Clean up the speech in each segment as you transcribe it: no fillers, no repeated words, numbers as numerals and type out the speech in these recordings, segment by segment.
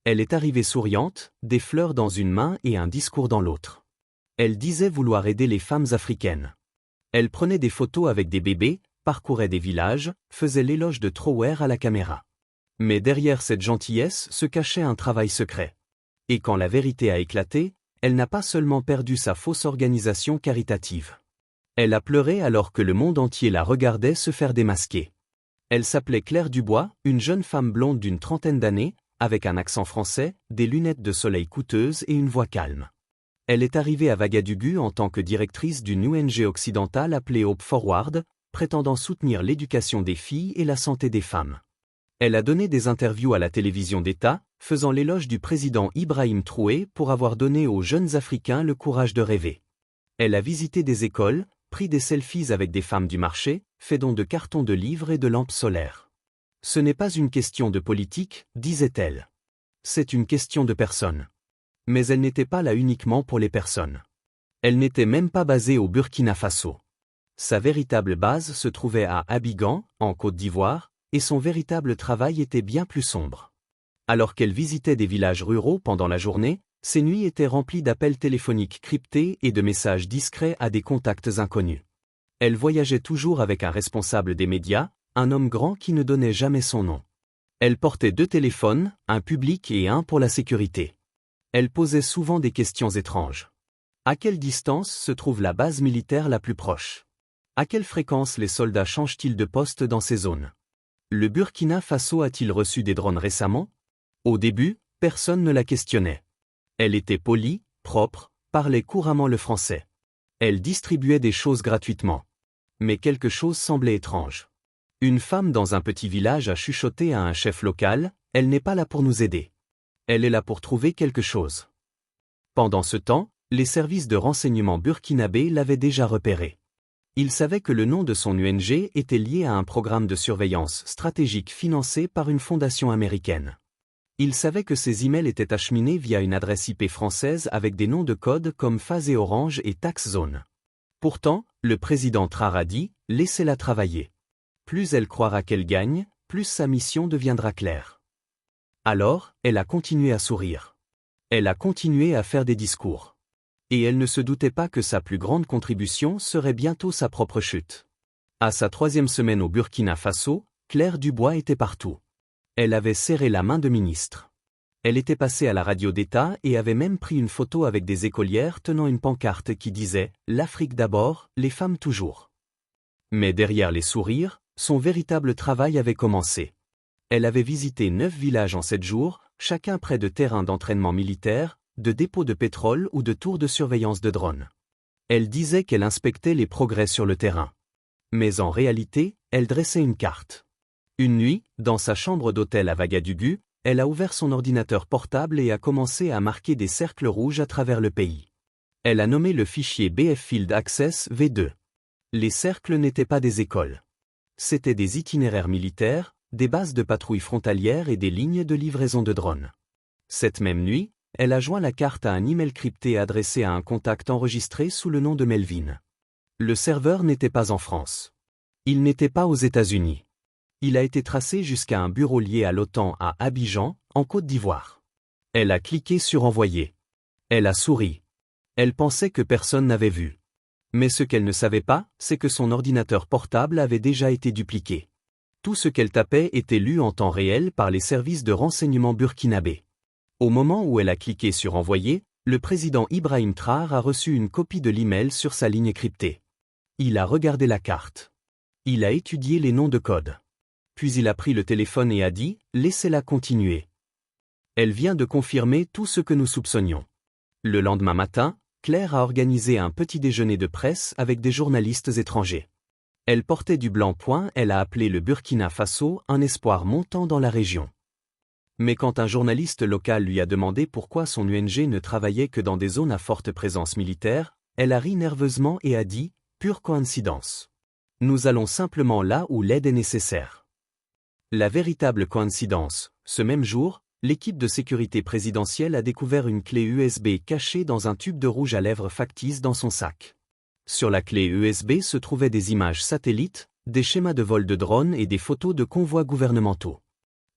Elle est arrivée souriante, des fleurs dans une main et un discours dans l'autre. Elle disait vouloir aider les femmes africaines. Elle prenait des photos avec des bébés, parcourait des villages, faisait l'éloge de Trower à la caméra. Mais derrière cette gentillesse se cachait un travail secret. Et quand la vérité a éclaté, elle n'a pas seulement perdu sa fausse organisation caritative. Elle a pleuré alors que le monde entier la regardait se faire démasquer. Elle s'appelait Claire Dubois, une jeune femme blonde d'une trentaine d'années, avec un accent français, des lunettes de soleil coûteuses et une voix calme. Elle est arrivée à Ouagadougou en tant que directrice d'une ONG occidentale appelée Hope Forward, prétendant soutenir l'éducation des filles et la santé des femmes. Elle a donné des interviews à la télévision d'État, faisant l'éloge du président Ibrahim Traoré pour avoir donné aux jeunes Africains le courage de rêver. Elle a visité des écoles, pris des selfies avec des femmes du marché, fait don de cartons de livres et de lampes solaires. Ce n'est pas une question de politique, disait-elle. C'est une question de personnes. Mais elle n'était pas là uniquement pour les personnes. Elle n'était même pas basée au Burkina Faso. Sa véritable base se trouvait à Abidjan, en Côte d'Ivoire, et son véritable travail était bien plus sombre. Alors qu'elle visitait des villages ruraux pendant la journée, ses nuits étaient remplies d'appels téléphoniques cryptés et de messages discrets à des contacts inconnus. Elle voyageait toujours avec un responsable des médias, un homme grand qui ne donnait jamais son nom. Elle portait 2 téléphones, un public et un pour la sécurité. Elle posait souvent des questions étranges. À quelle distance se trouve la base militaire la plus proche? À quelle fréquence les soldats changent-ils de poste dans ces zones? Le Burkina Faso a-t-il reçu des drones récemment? Au début, personne ne la questionnait. Elle était polie, propre, parlait couramment le français. Elle distribuait des choses gratuitement. Mais quelque chose semblait étrange. Une femme dans un petit village a chuchoté à un chef local, « Elle n'est pas là pour nous aider. Elle est là pour trouver quelque chose. » Pendant ce temps, les services de renseignement burkinabés l'avaient déjà repérée. Ils savaient que le nom de son ONG était lié à un programme de surveillance stratégique financé par une fondation américaine. Ils savaient que ses emails étaient acheminés via une adresse IP française avec des noms de code comme Phase et Orange et Tax Zone. Pourtant, le président Traoré a dit « Laissez-la travailler. Plus elle croira qu'elle gagne, plus sa mission deviendra claire. » Alors, elle a continué à sourire. Elle a continué à faire des discours. Et elle ne se doutait pas que sa plus grande contribution serait bientôt sa propre chute. À sa 3e semaine au Burkina Faso, Claire Dubois était partout. Elle avait serré la main de ministre. Elle était passée à la radio d'État et avait même pris une photo avec des écolières tenant une pancarte qui disait « L'Afrique d'abord, les femmes toujours ». Mais derrière les sourires, son véritable travail avait commencé. Elle avait visité 9 villages en 7 jours, chacun près de terrains d'entraînement militaire, de dépôts de pétrole ou de tours de surveillance de drones. Elle disait qu'elle inspectait les progrès sur le terrain. Mais en réalité, elle dressait une carte. Une nuit, dans sa chambre d'hôtel à Ouagadougou, elle a ouvert son ordinateur portable et a commencé à marquer des cercles rouges à travers le pays. Elle a nommé le fichier BF Field Access V2. Les cercles n'étaient pas des écoles. C'étaient des itinéraires militaires, des bases de patrouille frontalières et des lignes de livraison de drones. Cette même nuit, elle a joint la carte à un email crypté adressé à un contact enregistré sous le nom de Melvin. Le serveur n'était pas en France. Il n'était pas aux États-Unis. Il a été tracé jusqu'à un bureau lié à l'OTAN à Abidjan, en Côte d'Ivoire. Elle a cliqué sur Envoyer. Elle a souri. Elle pensait que personne n'avait vu. Mais ce qu'elle ne savait pas, c'est que son ordinateur portable avait déjà été dupliqué. Tout ce qu'elle tapait était lu en temps réel par les services de renseignement burkinabés. Au moment où elle a cliqué sur Envoyer, le président Ibrahim Traoré a reçu une copie de l'email sur sa ligne cryptée. Il a regardé la carte. Il a étudié les noms de code. Puis il a pris le téléphone et a dit « Laissez-la continuer. Elle vient de confirmer tout ce que nous soupçonnions. » Le lendemain matin, Claire a organisé un petit déjeuner de presse avec des journalistes étrangers. Elle portait du blanc point, elle a appelé le Burkina Faso un espoir montant dans la région. Mais quand un journaliste local lui a demandé pourquoi son ONG ne travaillait que dans des zones à forte présence militaire, elle a ri nerveusement et a dit « Pure coïncidence. Nous allons simplement là où l'aide est nécessaire. » La véritable coïncidence, ce même jour, l'équipe de sécurité présidentielle a découvert une clé USB cachée dans un tube de rouge à lèvres factice dans son sac. Sur la clé USB se trouvaient des images satellites, des schémas de vol de drones et des photos de convois gouvernementaux.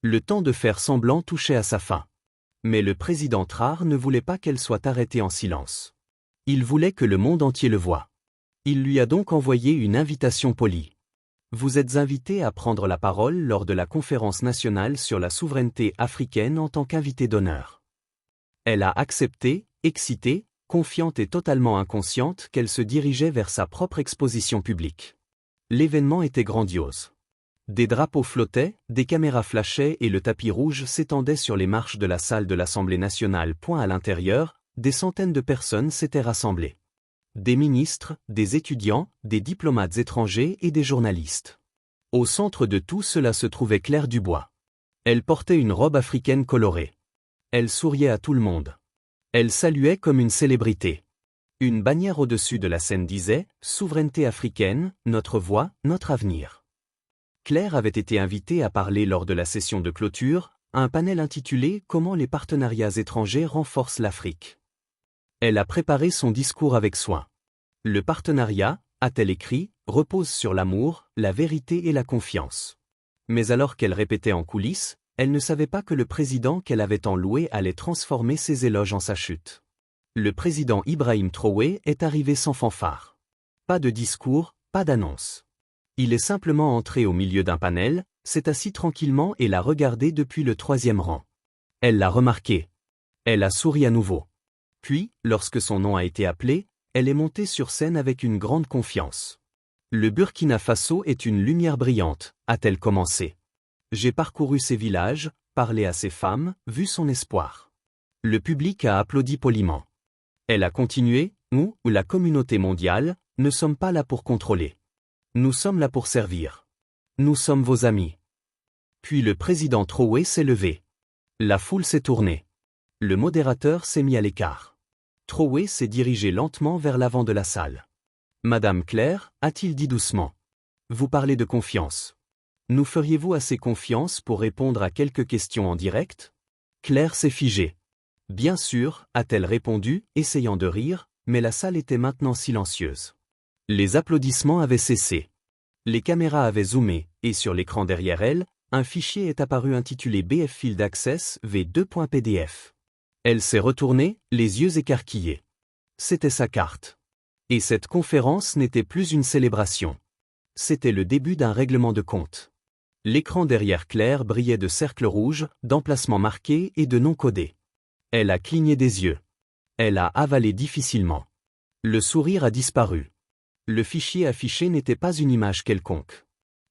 Le temps de faire semblant touchait à sa fin. Mais le président Trarr ne voulait pas qu'elle soit arrêtée en silence. Il voulait que le monde entier le voie. Il lui a donc envoyé une invitation polie. Vous êtes invité à prendre la parole lors de la conférence nationale sur la souveraineté africaine en tant qu'invité d'honneur. Elle a accepté, excitée, confiante et totalement inconsciente qu'elle se dirigeait vers sa propre exposition publique. L'événement était grandiose. Des drapeaux flottaient, des caméras flashaient et le tapis rouge s'étendait sur les marches de la salle de l'Assemblée nationale. À l'intérieur, des centaines de personnes s'étaient rassemblées. Des ministres, des étudiants, des diplomates étrangers et des journalistes. Au centre de tout cela se trouvait Claire Dubois. Elle portait une robe africaine colorée. Elle souriait à tout le monde. Elle saluait comme une célébrité. Une bannière au-dessus de la scène disait « Souveraineté africaine, notre voix, notre avenir ». Claire avait été invitée à parler lors de la session de clôture, à un panel intitulé « Comment les partenariats étrangers renforcent l'Afrique ». Elle a préparé son discours avec soin. Le partenariat, a-t-elle écrit, repose sur l'amour, la vérité et la confiance. Mais alors qu'elle répétait en coulisses, elle ne savait pas que le président qu'elle avait tant loué allait transformer ses éloges en sa chute. Le président Ibrahim Traoré est arrivé sans fanfare. Pas de discours, pas d'annonce. Il est simplement entré au milieu d'un panel, s'est assis tranquillement et l'a regardé depuis le 3e rang. Elle l'a remarqué. Elle a souri à nouveau. Puis, lorsque son nom a été appelé, elle est montée sur scène avec une grande confiance. Le Burkina Faso est une lumière brillante, a-t-elle commencé. J'ai parcouru ses villages, parlé à ses femmes, vu son espoir. Le public a applaudi poliment. Elle a continué, nous, la communauté mondiale, ne sommes pas là pour contrôler. Nous sommes là pour servir. Nous sommes vos amis. Puis le président Traoré s'est levé. La foule s'est tournée. Le modérateur s'est mis à l'écart. Traoré s'est dirigé lentement vers l'avant de la salle. « Madame Claire, a-t-il dit doucement. Vous parlez de confiance. Nous feriez-vous assez confiance pour répondre à quelques questions en direct ?» Claire s'est figée. « Bien sûr, a-t-elle répondu, essayant de rire, mais la salle était maintenant silencieuse. Les applaudissements avaient cessé. Les caméras avaient zoomé, et sur l'écran derrière elle, un fichier est apparu intitulé BF Field Access V2.pdf. Elle s'est retournée, les yeux écarquillés. C'était sa carte. Et cette conférence n'était plus une célébration. C'était le début d'un règlement de compte. L'écran derrière Claire brillait de cercles rouges, d'emplacements marqués et de noms codés. Elle a cligné des yeux. Elle a avalé difficilement. Le sourire a disparu. Le fichier affiché n'était pas une image quelconque.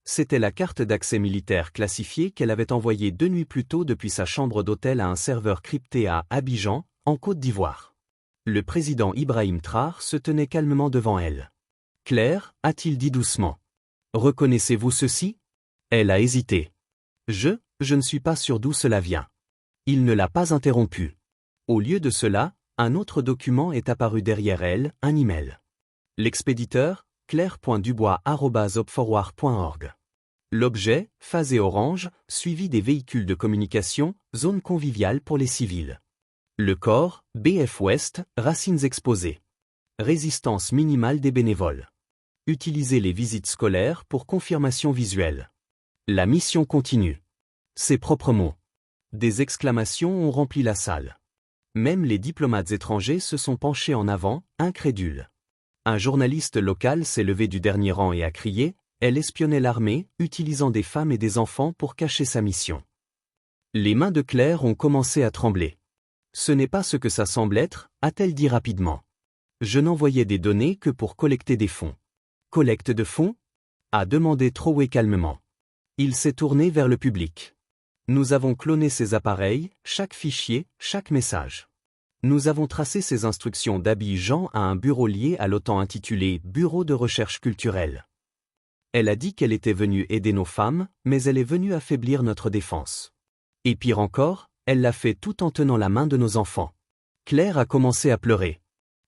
C'était la carte d'accès militaire classifiée qu'elle avait envoyée 2 nuits plus tôt depuis sa chambre d'hôtel à un serveur crypté à Abidjan, en Côte d'Ivoire. Le président Ibrahim Traoré se tenait calmement devant elle. « Claire, a-t-il dit doucement. Reconnaissez-vous ceci ?» Elle a hésité. « Je ne suis pas sûr d'où cela vient. » Il ne l'a pas interrompu. Au lieu de cela, un autre document est apparu derrière elle, un email. L'expéditeur, claire.dubois@hopforward.org. L'objet, phasé orange, suivi des véhicules de communication, zone conviviale pour les civils. Le corps, BF Ouest, racines exposées. Résistance minimale des bénévoles. Utiliser les visites scolaires pour confirmation visuelle. La mission continue. Ses propres mots. Des exclamations ont rempli la salle. Même les diplomates étrangers se sont penchés en avant, incrédules. Un journaliste local s'est levé du dernier rang et a crié « Elle espionnait l'armée, utilisant des femmes et des enfants pour cacher sa mission. » Les mains de Claire ont commencé à trembler. « Ce n'est pas ce que ça semble être », a-t-elle dit rapidement. « Je n'envoyais des données que pour collecter des fonds. »« Collecte de fonds ?» a demandé Traoré calmement. Il s'est tourné vers le public. « Nous avons cloné ces appareils, chaque fichier, chaque message. Nous avons tracé ces instructions d'Abidjan à un bureau lié à l'OTAN intitulé « Bureau de recherche culturelle ». Elle a dit qu'elle était venue aider nos femmes, mais elle est venue affaiblir notre défense. Et pire encore, elle l'a fait tout en tenant la main de nos enfants. Claire a commencé à pleurer.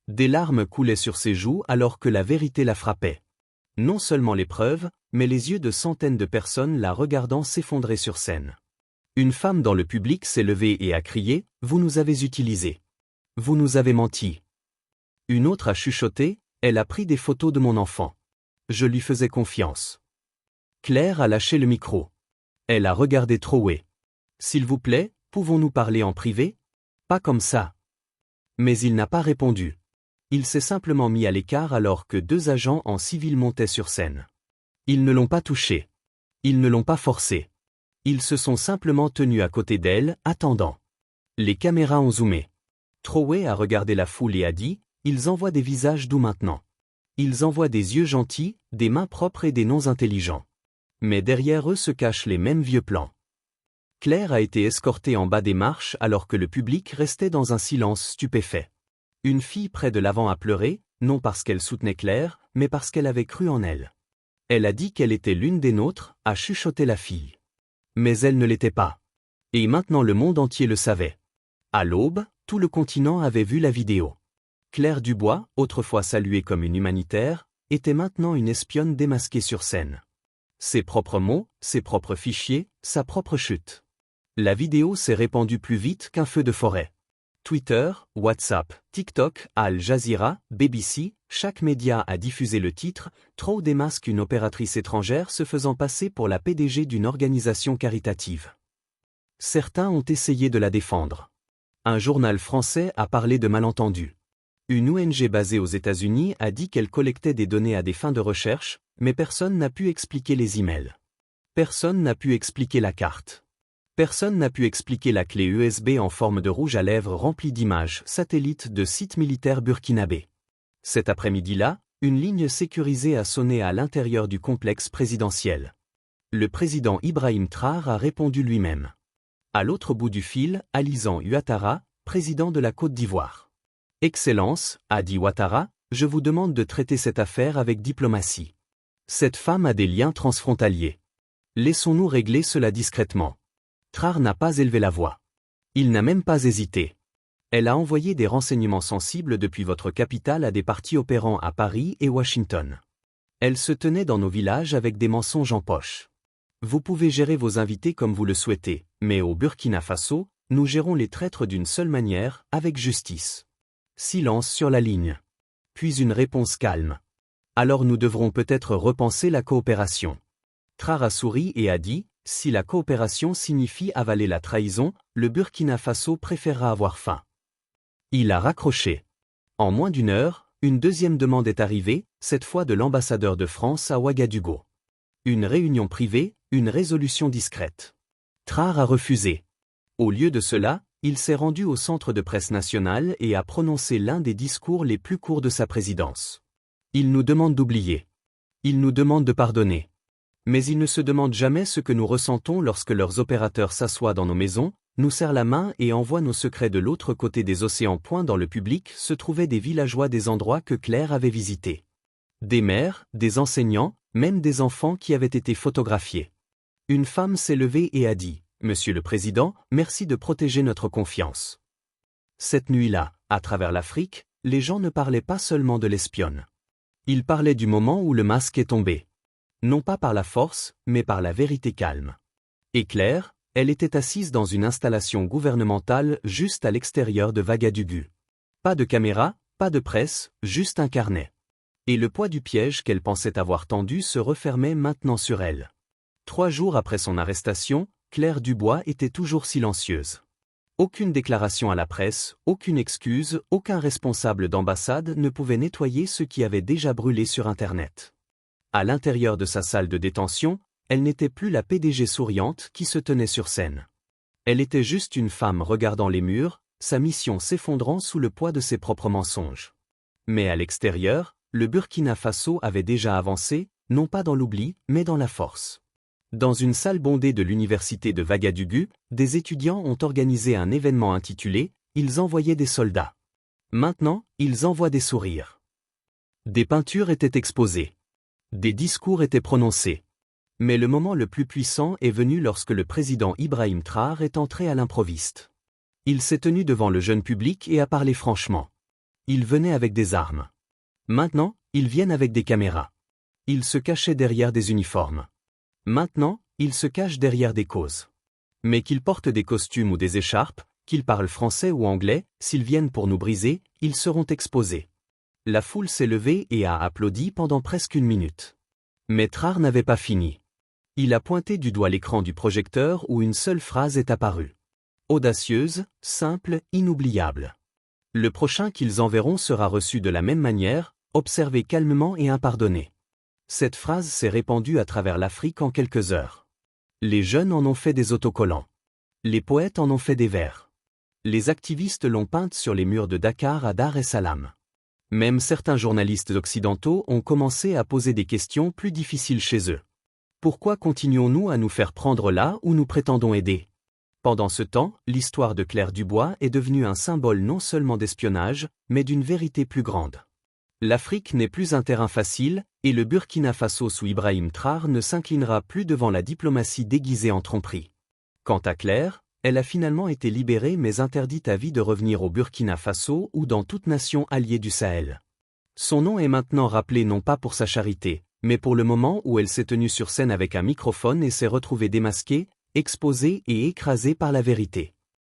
Des larmes coulaient sur ses joues alors que la vérité la frappait. Non seulement les preuves, mais les yeux de centaines de personnes la regardant s'effondrer sur scène. Une femme dans le public s'est levée et a crié « Vous nous avez utilisés. Vous nous avez menti. » Une autre a chuchoté « Elle a pris des photos de mon enfant. Je lui faisais confiance. » Claire a lâché le micro. Elle a regardé Traoré. « S'il vous plaît, pouvons-nous parler en privé ?» Pas comme ça. Mais il n'a pas répondu. Il s'est simplement mis à l'écart alors que 2 agents en civil montaient sur scène. Ils ne l'ont pas touché. Ils ne l'ont pas forcé. Ils se sont simplement tenus à côté d'elle, attendant. Les caméras ont zoomé. Trowe a regardé la foule et a dit, « Ils envoient des visages doux maintenant. Ils envoient des yeux gentils, des mains propres et des noms intelligents. Mais derrière eux se cachent les mêmes vieux plans. » Claire a été escortée en bas des marches alors que le public restait dans un silence stupéfait. Une fille près de l'avant a pleuré, non parce qu'elle soutenait Claire, mais parce qu'elle avait cru en elle. Elle a dit qu'elle était l'une des nôtres, a chuchoté la fille. Mais elle ne l'était pas. Et maintenant le monde entier le savait. À l'aube, tout le continent avait vu la vidéo. Claire Dubois, autrefois saluée comme une humanitaire, était maintenant une espionne démasquée sur scène. Ses propres mots, ses propres fichiers, sa propre chute. La vidéo s'est répandue plus vite qu'un feu de forêt. Twitter, WhatsApp, TikTok, Al Jazeera, BBC, chaque média a diffusé le titre « Trowe démasque une opératrice étrangère se faisant passer pour la PDG d'une organisation caritative ». Certains ont essayé de la défendre. Un journal français a parlé de malentendus. Une ONG basée aux États-Unis a dit qu'elle collectait des données à des fins de recherche, mais personne n'a pu expliquer les emails. Personne n'a pu expliquer la carte. Personne n'a pu expliquer la clé USB en forme de rouge à lèvres remplie d'images satellites de sites militaires burkinabés. Cet après-midi-là, une ligne sécurisée a sonné à l'intérieur du complexe présidentiel. Le président Ibrahim Traore a répondu lui-même. À l'autre bout du fil, Alassane Ouattara, président de la Côte d'Ivoire. « Excellence, a dit Ouattara, je vous demande de traiter cette affaire avec diplomatie. Cette femme a des liens transfrontaliers. Laissons-nous régler cela discrètement. » Traore n'a pas élevé la voix. Il n'a même pas hésité. Elle a envoyé des renseignements sensibles depuis votre capitale à des partis opérant à Paris et Washington. Elle se tenait dans nos villages avec des mensonges en poche. Vous pouvez gérer vos invités comme vous le souhaitez, mais au Burkina Faso, nous gérons les traîtres d'une seule manière, avec justice. Silence sur la ligne. Puis une réponse calme. Alors nous devrons peut-être repenser la coopération. Traore a souri et a dit, si la coopération signifie avaler la trahison, le Burkina Faso préférera avoir faim. Il a raccroché. En moins d'1 heure, une deuxième demande est arrivée, cette fois de l'ambassadeur de France à Ouagadougou. Une réunion privée, une résolution discrète. Traore a refusé. Au lieu de cela, il s'est rendu au centre de presse national et a prononcé l'un des discours les plus courts de sa présidence. Il nous demande d'oublier. Il nous demande de pardonner. Mais ils ne se demandent jamais ce que nous ressentons lorsque leurs opérateurs s'assoient dans nos maisons, nous serrent la main et envoient nos secrets de l'autre côté des océans. Dans le public se trouvaient des villageois des endroits que Claire avait visités. Des mères, des enseignants, même des enfants qui avaient été photographiés. Une femme s'est levée et a dit, « Monsieur le Président, merci de protéger notre confiance. » Cette nuit-là, à travers l'Afrique, les gens ne parlaient pas seulement de l'espionne. Ils parlaient du moment où le masque est tombé. Non pas par la force, mais par la vérité calme. Et Claire, elle était assise dans une installation gouvernementale juste à l'extérieur de Ouagadougou. Pas de caméra, pas de presse, juste un carnet. Et le poids du piège qu'elle pensait avoir tendu se refermait maintenant sur elle. 3 jours après son arrestation, Claire Dubois était toujours silencieuse. Aucune déclaration à la presse, aucune excuse, aucun responsable d'ambassade ne pouvait nettoyer ce qui avait déjà brûlé sur Internet. À l'intérieur de sa salle de détention, elle n'était plus la PDG souriante qui se tenait sur scène. Elle était juste une femme regardant les murs, sa mission s'effondrant sous le poids de ses propres mensonges. Mais à l'extérieur, le Burkina Faso avait déjà avancé, non pas dans l'oubli, mais dans la force. Dans une salle bondée de l'université de Ouagadougou, des étudiants ont organisé un événement intitulé « Ils envoyaient des soldats ». Maintenant, ils envoient des sourires. Des peintures étaient exposées. Des discours étaient prononcés. Mais le moment le plus puissant est venu lorsque le président Ibrahim Traore est entré à l'improviste. Il s'est tenu devant le jeune public et a parlé franchement. Ils venaient avec des armes. Maintenant, ils viennent avec des caméras. Ils se cachaient derrière des uniformes. Maintenant, ils se cachent derrière des causes. Mais qu'ils portent des costumes ou des écharpes, qu'ils parlent français ou anglais, s'ils viennent pour nous briser, ils seront exposés. La foule s'est levée et a applaudi pendant presque 1 minute. Mais Traore n'avait pas fini. Il a pointé du doigt l'écran du projecteur où une seule phrase est apparue. Audacieuse, simple, inoubliable. Le prochain qu'ils enverront sera reçu de la même manière, observé calmement et impardonné. Cette phrase s'est répandue à travers l'Afrique en quelques heures. Les jeunes en ont fait des autocollants. Les poètes en ont fait des vers. Les activistes l'ont peinte sur les murs de Dakar à Dar es Salaam. Même certains journalistes occidentaux ont commencé à poser des questions plus difficiles chez eux. Pourquoi continuons-nous à nous faire prendre là où nous prétendons aider ? Pendant ce temps, l'histoire de Claire Dubois est devenue un symbole non seulement d'espionnage, mais d'une vérité plus grande. L'Afrique n'est plus un terrain facile, et le Burkina Faso sous Ibrahim Traoré ne s'inclinera plus devant la diplomatie déguisée en tromperie. Quant à Claire, elle a finalement été libérée mais interdite à vie de revenir au Burkina Faso ou dans toute nation alliée du Sahel. Son nom est maintenant rappelé non pas pour sa charité, mais pour le moment où elle s'est tenue sur scène avec un microphone et s'est retrouvée démasquée, exposée et écrasée par la vérité.